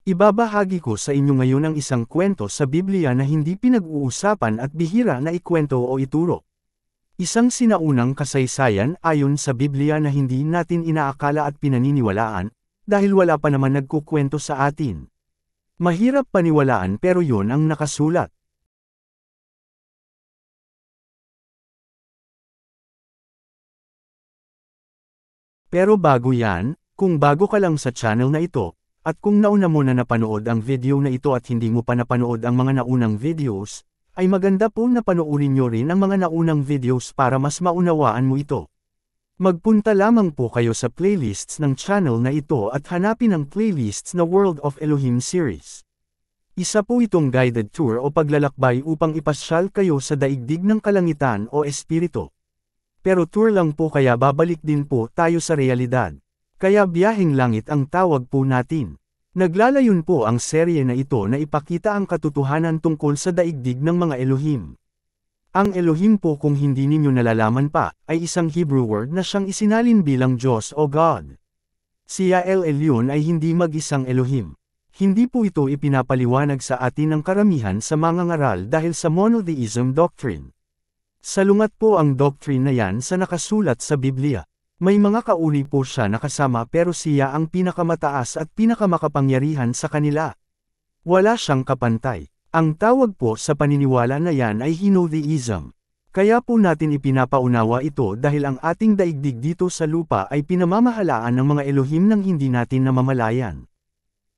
Ibabahagi ko sa inyo ngayon ang isang kwento sa Biblia na hindi pinag-uusapan at bihira na ikwento o ituro. Isang sinaunang kasaysayan ayon sa Biblia na hindi natin inaakala at pinaniniwalaan, dahil wala pa naman nagkukwento sa atin. Mahirap paniwalaan pero yon ang nakasulat. Pero bago yan, kung bago ka lang sa channel na ito, at kung nauna mo na napanood ang video na ito at hindi mo pa napanood ang mga naunang videos, ay maganda po na panoorin nyo rin ang mga naunang videos para mas maunawaan mo ito. Magpunta lamang po kayo sa playlists ng channel na ito at hanapin ang playlists na World of Elohim series. Isa po itong guided tour o paglalakbay upang ipasyal kayo sa daigdig ng kalangitan o espiritu. Pero tour lang po kaya babalik din po tayo sa realidad. Kaya biyaheng langit ang tawag po natin. Naglalayon po ang serye na ito na ipakita ang katotohanan tungkol sa daigdig ng mga Elohim. Ang Elohim po kung hindi ninyo nalalaman pa, ay isang Hebrew word na siyang isinalin bilang Diyos o God. Si El Elyon ay hindi mag-isang Elohim. Hindi po ito ipinapaliwanag sa atin ng karamihan sa mga ngaral dahil sa monotheism doctrine. Salungat po ang doctrine na yan sa nakasulat sa Biblia. May mga kauri po siya na kasama pero siya ang pinakamataas at pinakamakapangyarihan sa kanila. Wala siyang kapantay. Ang tawag po sa paniniwala na yan ay henotheism. Kaya po natin ipinapaunawa ito dahil ang ating daigdig dito sa lupa ay pinamamahalaan ng mga Elohim nang hindi natin namamalayan.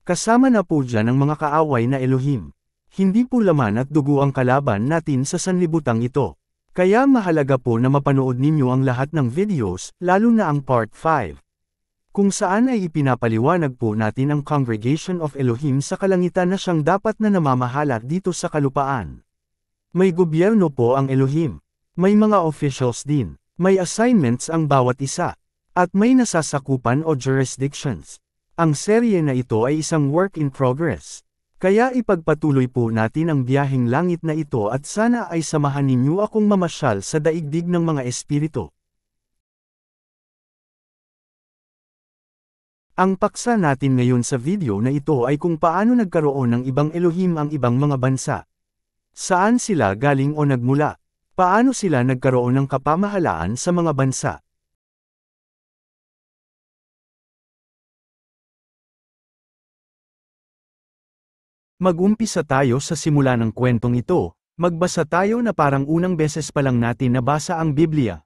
Kasama na po dyan ang mga kaaway na Elohim. Hindi po laman at dugo ang kalaban natin sa sanlibutang ito. Kaya mahalaga po na mapanood ninyo ang lahat ng videos, lalo na ang Part 5. Kung saan ay ipinapaliwanag po natin ang Congregation of Elohim sa kalangitan na siyang dapat na namamahala dito sa kalupaan. May gobyerno po ang Elohim. May mga officials din. May assignments ang bawat isa. At may nasasakupan o jurisdictions. Ang serye na ito ay isang work in progress. Kaya ipagpatuloy po natin ang biyaheng langit na ito at sana ay samahan ninyo akong mamasyal sa daigdig ng mga espiritu. Ang paksa natin ngayon sa video na ito ay kung paano nagkaroon ng ibang Elohim ang ibang mga bansa. Saan sila galing o nagmula? Paano sila nagkaroon ng kapamahalaan sa mga bansa? Mag-umpisa tayo sa simula ng kwentong ito. Magbasa tayo na parang unang beses pa lang natin nabasa ang Biblia.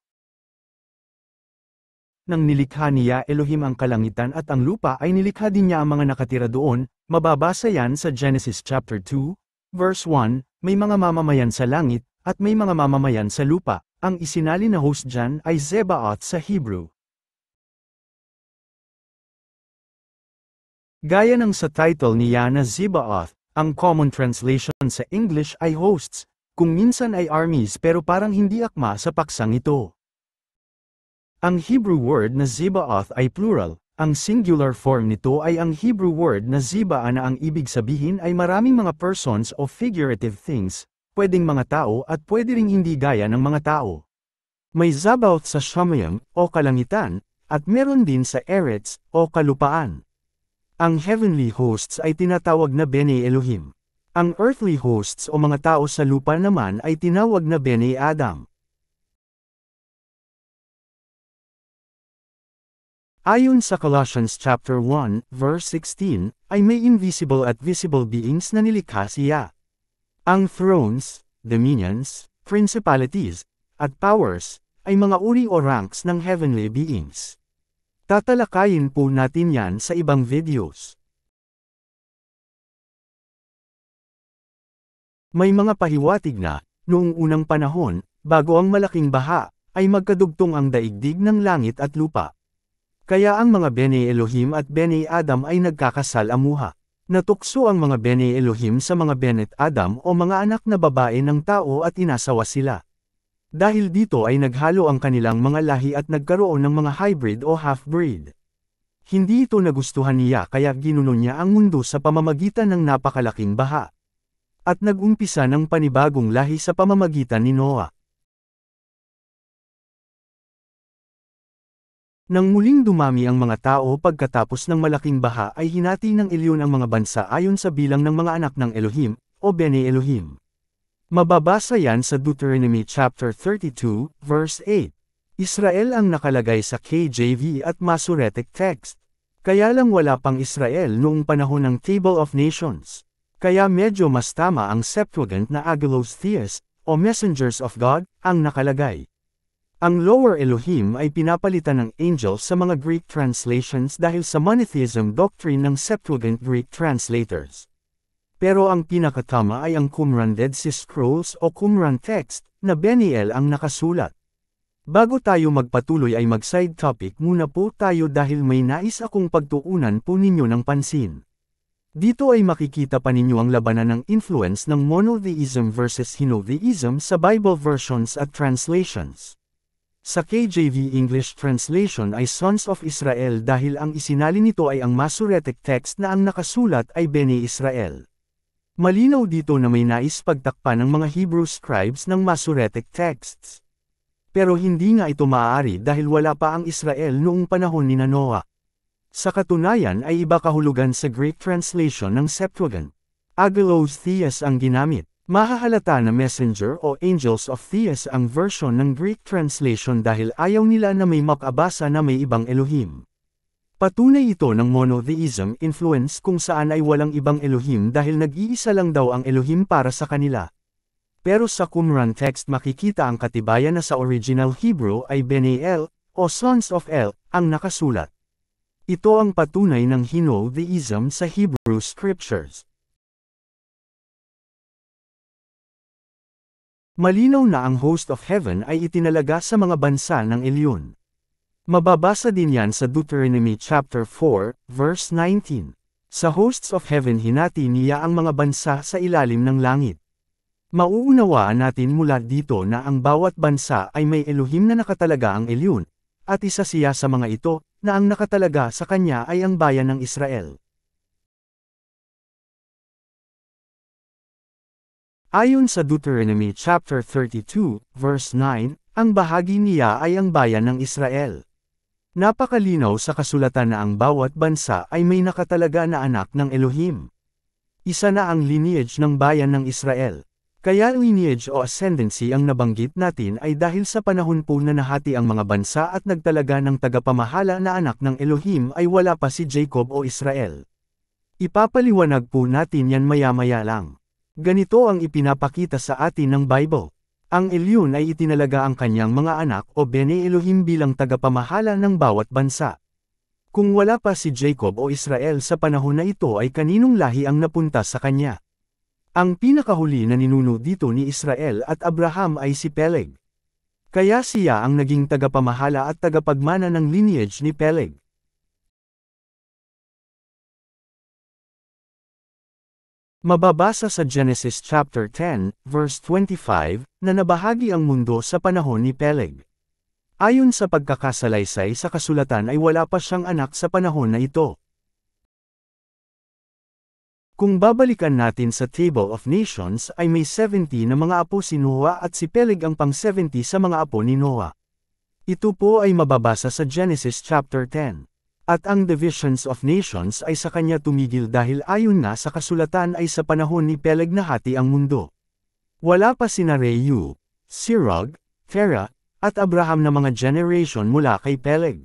Nang nilikha niya Elohim ang kalangitan at ang lupa ay nilikha din niya ang mga nakatira doon, mababasa yan sa Genesis chapter 2, verse 1, may mga mamamayan sa langit, at may mga mamamayan sa lupa. Ang isinali na host dyan ay Zebaoth sa Hebrew. Gaya ng sa title niya na Zebaoth, ang common translation sa English ay hosts, kung minsan ay armies pero parang hindi akma sa paksang ito. Ang Hebrew word na Zebaoth ay plural, ang singular form nito ay ang Hebrew word na Zebaa na ang ibig sabihin ay maraming mga persons o figurative things, pwedeng mga tao at pwede ring hindi gaya ng mga tao. May Zabaoth sa Shamayim o kalangitan, at meron din sa Eretz o kalupaan. Ang heavenly hosts ay tinatawag na Bene Elohim. Ang earthly hosts o mga tao sa lupa naman ay tinawag na Bene Adam. Ayon sa Colossians chapter 1, verse 16, ay may invisible at visible beings na nilikha siya. Ang thrones, dominions, principalities, at powers, ay mga uri o ranks ng heavenly beings. Tatalakayin po natin yan sa ibang videos. May mga pahiwatig na, noong unang panahon, bago ang malaking baha, ay magkadugtong ang daigdig ng langit at lupa. Kaya ang mga Bene Elohim at Bene Adam ay nagkakasalamuha. Natukso ang mga Bene Elohim sa mga Benet Adam o mga anak na babae ng tao at inasawa sila. Dahil dito ay naghalo ang kanilang mga lahi at nagkaroon ng mga hybrid o half-breed. Hindi ito nagustuhan niya kaya ginuno niya ang mundo sa pamamagitan ng napakalaking baha. At nag-umpisa ng panibagong lahi sa pamamagitan ni Noah. Nang muling dumami ang mga tao pagkatapos ng malaking baha ay hinati ng Elyon ang mga bansa ayon sa bilang ng mga anak ng Elohim, o Bene Elohim. Mababasa yan sa Deuteronomy chapter 32, verse 8. Israel ang nakalagay sa KJV at Masoretic text. Kaya lang wala pang Israel noong panahon ng Table of Nations. Kaya medyo mas tama ang Septuagint na Agelos Theos, o Messengers of God, ang nakalagay. Ang lower Elohim ay pinapalitan ng angels sa mga Greek translations dahil sa monotheism doctrine ng Septuagint Greek translators. Pero ang pinakatama ay ang Qumran Dead Sea Scrolls o Qumran text, na Beniel ang nakasulat. Bago tayo magpatuloy ay mag-side topic muna po tayo dahil may nais akong pagtuunan po ninyo ng pansin. Dito ay makikita pa ninyo ang labanan ng influence ng monotheism versus henotheism sa Bible versions at translations. Sa KJV English translation ay Sons of Israel dahil ang isinalin nito ay ang Masoretic text na ang nakasulat ay Bene Israel. Malinaw dito na may nais pagtakpan ng mga Hebrew scribes ng Masoretic texts. Pero hindi nga ito maaari dahil wala pa ang Israel noong panahon ni Noah. Sa katunayan ay iba kahulugan sa Greek translation ng Septuagint. Agelos Theos ang ginamit. Mahahalata na messenger o angels of Theos ang version ng Greek translation dahil ayaw nila na may makabasa na may ibang Elohim. Patunay ito ng monotheism influence kung saan ay walang ibang Elohim dahil nag-iisa lang daw ang Elohim para sa kanila. Pero sa Qumran text makikita ang katibayan na sa original Hebrew ay Bene El, o Sons of El, ang nakasulat. Ito ang patunay ng henotheism sa Hebrew scriptures. Malinaw na ang host of heaven ay itinalaga sa mga bansa ng Elyon. Mababasa din yan sa Deuteronomy chapter 4, verse 19. Sa hosts of heaven hinati niya ang mga bansa sa ilalim ng langit. Mauunawaan natin mula dito na ang bawat bansa ay may Elohim na nakatalaga ang Elyon, at isa siya sa mga ito, na ang nakatalaga sa kanya ay ang bayan ng Israel. Ayon sa Deuteronomy chapter 32, verse 9, ang bahagi niya ay ang bayan ng Israel. Napakalinaw sa kasulatan na ang bawat bansa ay may nakatalaga na anak ng Elohim. Isa na ang lineage ng bayan ng Israel. Kaya lineage o ascendancy ang nabanggit natin ay dahil sa panahon po na nahati ang mga bansa at nagtalaga ng tagapamahala na anak ng Elohim ay wala pa si Jacob o Israel. Ipapaliwanag po natin yan maya-maya lang. Ganito ang ipinapakita sa atin ng Bible. Ang Elyon ay itinalaga ang kanyang mga anak o Bene Elohim bilang tagapamahala ng bawat bansa. Kung wala pa si Jacob o Israel sa panahon na ito ay kaninong lahi ang napunta sa kanya? Ang pinakahuli na ninuno dito ni Israel at Abraham ay si Peleg. Kaya siya ang naging tagapamahala at tagapagmana ng lineage ni Peleg. Mababasa sa Genesis chapter 10, verse 25, na nabahagi ang mundo sa panahon ni Peleg. Ayon sa pagkakasalaysay sa kasulatan ay wala pa siyang anak sa panahon na ito. Kung babalikan natin sa Table of Nations ay may 70 na mga apo si Noah at si Peleg ang pang-70 sa mga apo ni Noah. Ito po ay mababasa sa Genesis chapter 10. At ang divisions of nations ay sa kanya tumigil dahil ayon nga sa kasulatan ay sa panahon ni Peleg nahati ang mundo. Wala pa sina Reu, Sirog, Terah, at Abraham na mga generation mula kay Peleg.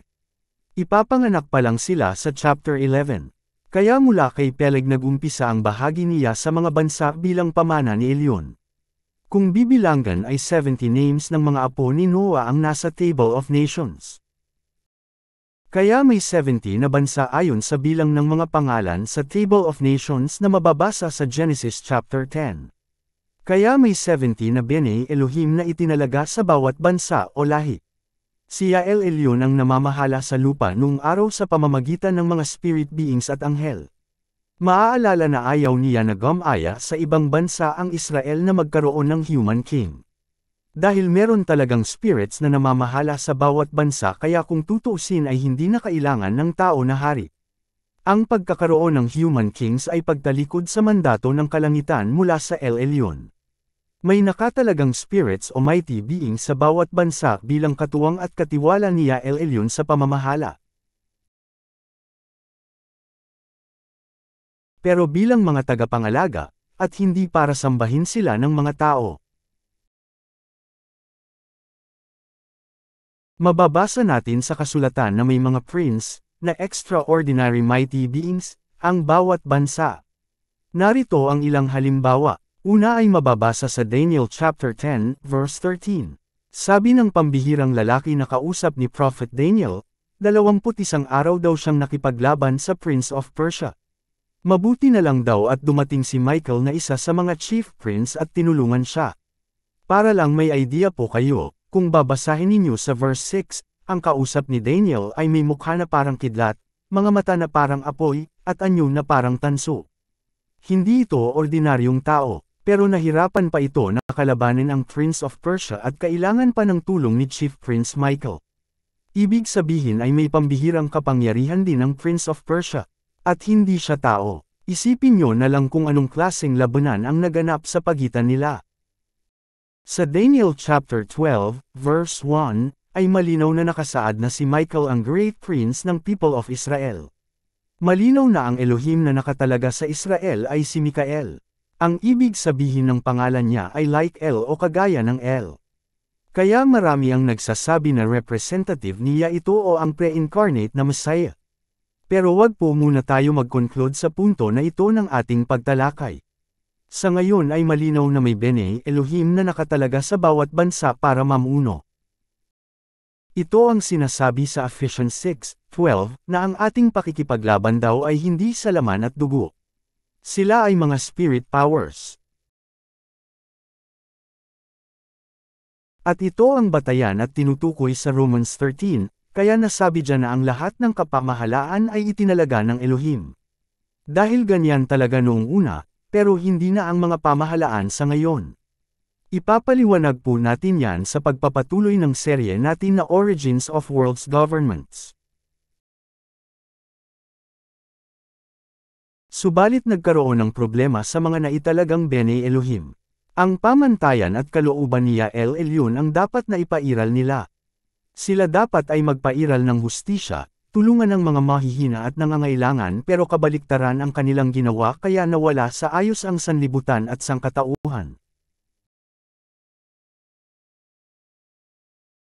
Ipapanganak pa lang sila sa chapter 11. Kaya mula kay Peleg nag-umpisa ang bahagi niya sa mga bansa bilang pamana ni Elyon. Kung bibilangan ay 70 names ng mga apo ni Noah ang nasa Table of Nations. Kaya may 70 na bansa ayon sa bilang ng mga pangalan sa Table of Nations na mababasa sa Genesis chapter 10. Kaya may 70 na Bene Elohim na itinalaga sa bawat bansa o lahi. Si El Elyon ang namamahala sa lupa noong araw sa pamamagitan ng mga spirit beings at anghel. Maaalala na ayaw niya na gumaya sa ibang bansa ang Israel na magkaroon ng human king. Dahil meron talagang spirits na namamahala sa bawat bansa kaya kung tutuusin ay hindi na kailangan ng tao na hari. Ang pagkakaroon ng human kings ay pagtalikod sa mandato ng kalangitan mula sa El Elyon. May nakatalagang spirits o mighty beings sa bawat bansa bilang katuwang at katiwala niya El Elyon sa pamamahala. Pero bilang mga tagapangalaga, at hindi para sambahin sila ng mga tao. Mababasa natin sa kasulatan na may mga prince, na extraordinary mighty beings, ang bawat bansa. Narito ang ilang halimbawa. Una ay mababasa sa Daniel chapter 10, verse 13. Sabi ng pambihirang lalaki na kausap ni Prophet Daniel, 21 araw daw siyang nakipaglaban sa Prince of Persia. Mabuti na lang daw at dumating si Michael na isa sa mga chief prince at tinulungan siya. Para lang may idea po kayo, kung babasahin ninyo sa verse 6, ang kausap ni Daniel ay may mukha na parang kidlat, mga mata na parang apoy, at anyo na parang tanso. Hindi ito ordinaryong tao. Pero nahirapan pa ito na kalabanin ang Prince of Persia at kailangan pa ng tulong ni Chief Prince Michael. Ibig sabihin ay may pambihirang kapangyarihan din ang Prince of Persia. At hindi siya tao. Isipin nyo na lang kung anong klaseng labanan ang naganap sa pagitan nila. Sa Daniel chapter 12, verse 1, ay malinaw na nakasaad na si Michael ang Great Prince ng People of Israel. Malinaw na ang Elohim na nakatalaga sa Israel ay si Mikael. Ang ibig sabihin ng pangalan niya ay like El o kagaya ng El. Kaya marami ang nagsasabi na representative niya ito o ang pre-incarnate na Messiah. Pero wag po muna tayo mag-conclude sa punto na ito ng ating pagtalakay. Sa ngayon ay malinaw na may Bene Elohim na nakatalaga sa bawat bansa para mamuno. Ito ang sinasabi sa Ephesians 6:12 na ang ating pakikipaglaban daw ay hindi sa laman at dugo. Sila ay mga spirit powers. At ito ang batayan at tinutukoy sa Romans 13, kaya nasabi dyan na ang lahat ng kapamahalaan ay itinalaga ng Elohim. Dahil ganyan talaga noong una, pero hindi na ang mga pamahalaan sa ngayon. Ipapaliwanag po natin yan sa pagpapatuloy ng serye natin na Origins of World's Governments. Subalit nagkaroon ng problema sa mga naitalagang Bene Elohim. Ang pamantayan at kalooban niya El Elyon ang dapat na ipairal nila. Sila dapat ay magpairal ng hustisya, tulungan ng mga mahihina at nangangailangan pero kabaliktaran ang kanilang ginawa kaya nawala sa ayos ang sanlibutan at sangkatauhan.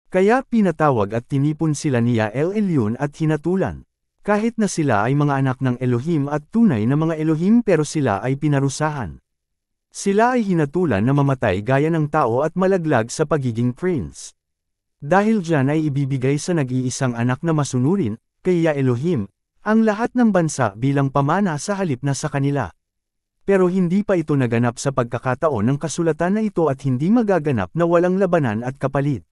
Kaya pinatawag at tinipon sila niya El Elyon at hinatulan. Kahit na sila ay mga anak ng Elohim at tunay na mga Elohim pero sila ay pinarusahan. Sila ay hinatulan na mamatay gaya ng tao at malaglag sa pagiging prince. Dahil dyan ay ibibigay sa nag-iisang anak na masunurin, kaya Elohim, ang lahat ng bansa bilang pamana sa halip na sa kanila. Pero hindi pa ito naganap sa pagkakataon ng kasulatan na ito at hindi magaganap na walang labanan at kapalit.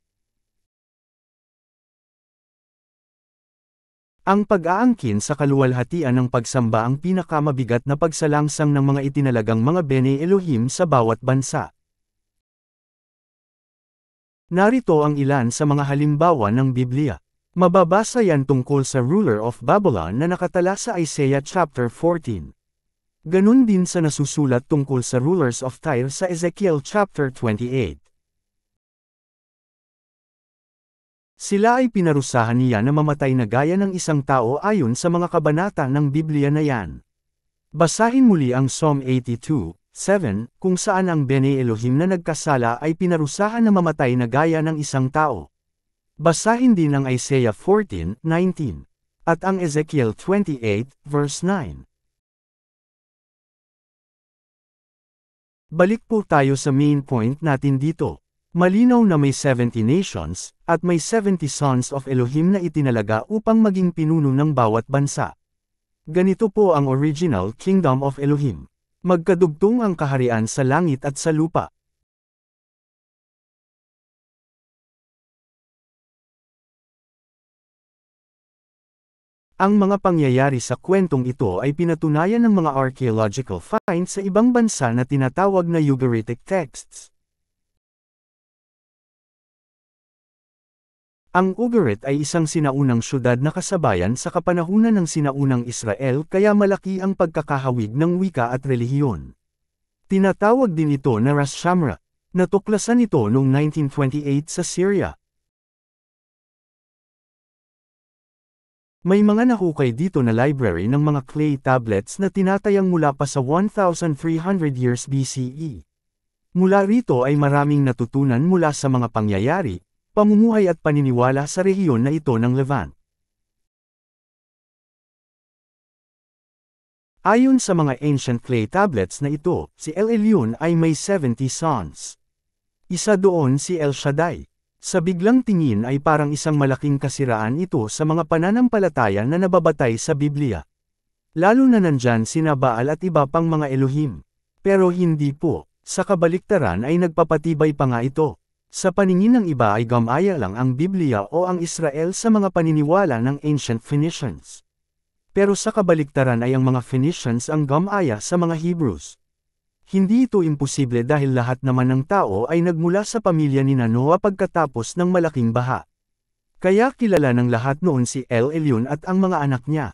Ang pag-aangkin sa kaluwalhatian ng pagsamba ang pinakamabigat na pagsalangsang ng mga itinalagang mga Bene Elohim sa bawat bansa. Narito ang ilan sa mga halimbawa ng Biblia. Mababasa yan tungkol sa ruler of Babylon na nakatala sa Isaiah chapter 14. Ganun din sa nasusulat tungkol sa rulers of Tyre sa Ezekiel chapter 28. Sila ay pinarusahan niya na mamatay na gaya ng isang tao ayon sa mga kabanata ng Biblia na yan. Basahin muli ang Psalm 82:7, kung saan ang Bene Elohim na nagkasala ay pinarusahan na mamatay na gaya ng isang tao. Basahin din ang Isaiah 14:19, at ang Ezekiel 28, verse 9. Balik po tayo sa main point natin dito. Malinaw na may 70 nations, at may 70 sons of Elohim na itinalaga upang maging pinuno ng bawat bansa. Ganito po ang original Kingdom of Elohim. Magkadugtong ang kaharian sa langit at sa lupa. Ang mga pangyayari sa kwentong ito ay pinatunayan ng mga archaeological finds sa ibang bansa na tinatawag na Ugaritic texts. Ang Ugarit ay isang sinaunang syudad na kasabayan sa kapanahunan ng sinaunang Israel kaya malaki ang pagkakahawig ng wika at relihiyon. Tinatawag din ito na Ras Shamra. Natuklasan ito noong 1928 sa Syria. May mga nahukay dito na library ng mga clay tablets na tinatayang mula pa sa 1,300 years BCE. Mula rito ay maraming natutunan mula sa mga pangyayari, pamumuhay at paniniwala sa rehiyon na ito ng Levant. Ayon sa mga ancient clay tablets na ito, si El Elyon ay may 70 sons. Isa doon si El Shaddai. Sa biglang tingin ay parang isang malaking kasiraan ito sa mga pananampalataya na nababatay sa Biblia. Lalo na nandyan sina Baal at iba pang mga Elohim. Pero hindi po, sa kabaliktaran ay nagpapatibay pa nga ito. Sa paningin ng iba ay gamaya lang ang Biblia o ang Israel sa mga paniniwala ng ancient Phoenicians. Pero sa kabaliktaran ay ang mga Phoenicians ang gamaya sa mga Hebrews. Hindi ito imposible dahil lahat naman ng tao ay nagmula sa pamilya ni Noah pagkatapos ng malaking baha. Kaya kilala ng lahat noon si El Elyon at ang mga anak niya.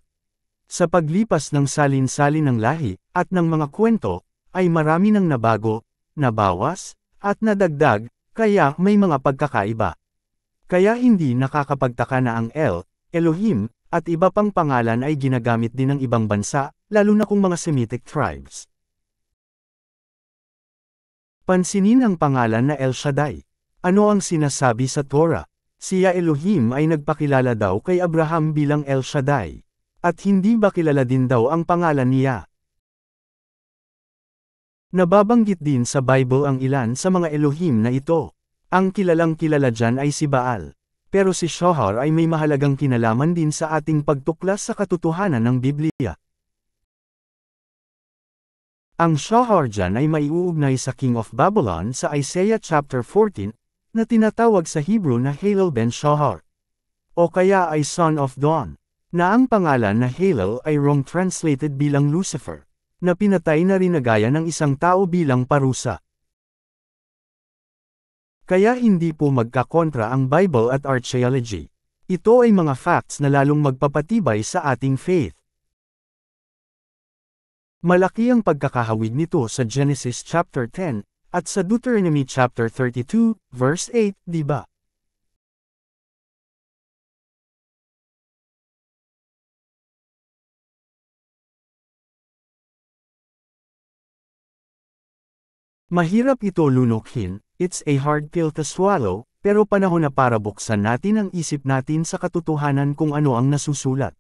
Sa paglipas ng salin-salin ng lahi, at ng mga kwento, ay marami nang nabago, nabawas, at nadagdag, kaya may mga pagkakaiba. Kaya hindi nakakapagtaka na ang El, Elohim, at iba pang pangalan ay ginagamit din ng ibang bansa, lalo na kung mga Semitic tribes. Pansinin ang pangalan na El Shaddai. Ano ang sinasabi sa Torah? Siya Elohim ay nagpakilala daw kay Abraham bilang El Shaddai. At hindi ba kilala din daw ang pangalan niya? Nababanggit din sa Bible ang ilan sa mga Elohim na ito. Ang kilalang kilala dyan ay si Baal. Pero si Shohar ay may mahalagang kinalaman din sa ating pagtuklas sa katotohanan ng Biblia. Ang Shohar dyan ay maiuugnay sa King of Babylon sa Isaiah chapter 14, na tinatawag sa Hebrew na Halel ben Shohar. O kaya ay Son of Dawn, na ang pangalan na Halel ay wrong translated bilang Lucifer, na pinatay na rinagaya ng isang tao bilang parusa. Kaya hindi po magkakontra ang Bible at archaeology. Ito ay mga facts na lalong magpapatibay sa ating faith. Malaki ang pagkakahawig nito sa Genesis chapter 10, at sa Deuteronomy chapter 32, verse 8, di ba? Mahirap ito lunukin, it's a hard pill to swallow, pero panahon na para buksan natin ang isip natin sa katotohanan kung ano ang nasusulat.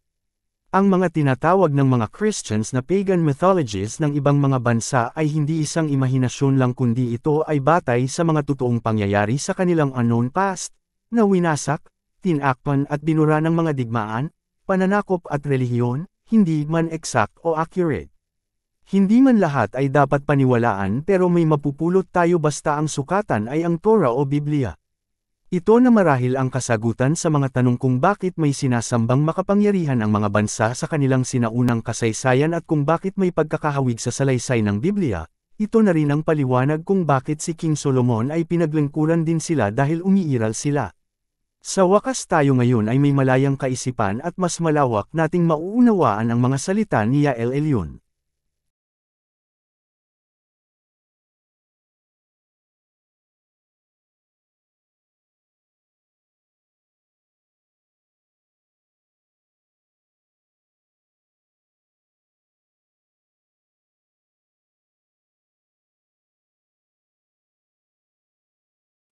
Ang mga tinatawag ng mga Christians na pagan mythologies ng ibang mga bansa ay hindi isang imahinasyon lang kundi ito ay batay sa mga totoong pangyayari sa kanilang unknown past, na winasak, tinakpan at binura ng mga digmaan, pananakop at relihiyon, hindi man exact o accurate. Hindi man lahat ay dapat paniwalaan pero may mapupulot tayo basta ang sukatan ay ang Torah o Biblia. Ito na marahil ang kasagutan sa mga tanong kung bakit may sinasambang makapangyarihan ang mga bansa sa kanilang sinaunang kasaysayan at kung bakit may pagkakahawig sa salaysay ng Biblia. Ito na rin ang paliwanag kung bakit si King Solomon ay pinaglingkuran din sila dahil umiiral sila. Sa wakas tayo ngayon ay may malayang kaisipan at mas malawak nating mauunawaan ang mga salita ni El Elyon.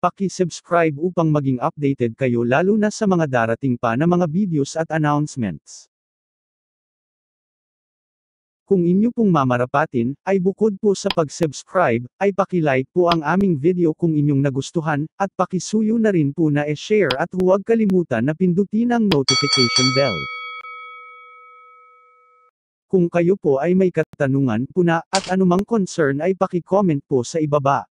Paki-subscribe upang maging updated kayo lalo na sa mga darating pa na mga videos at announcements. Kung inyo pong mamarapatin, ay bukod po sa pag-subscribe, ay paki-like po ang aming video kung inyong nagustuhan, at paki-suyo na rin po na e-share at huwag kalimutan na pindutin ang notification bell. Kung kayo po ay may katanungan po na, at anumang concern ay paki-comment po sa ibaba.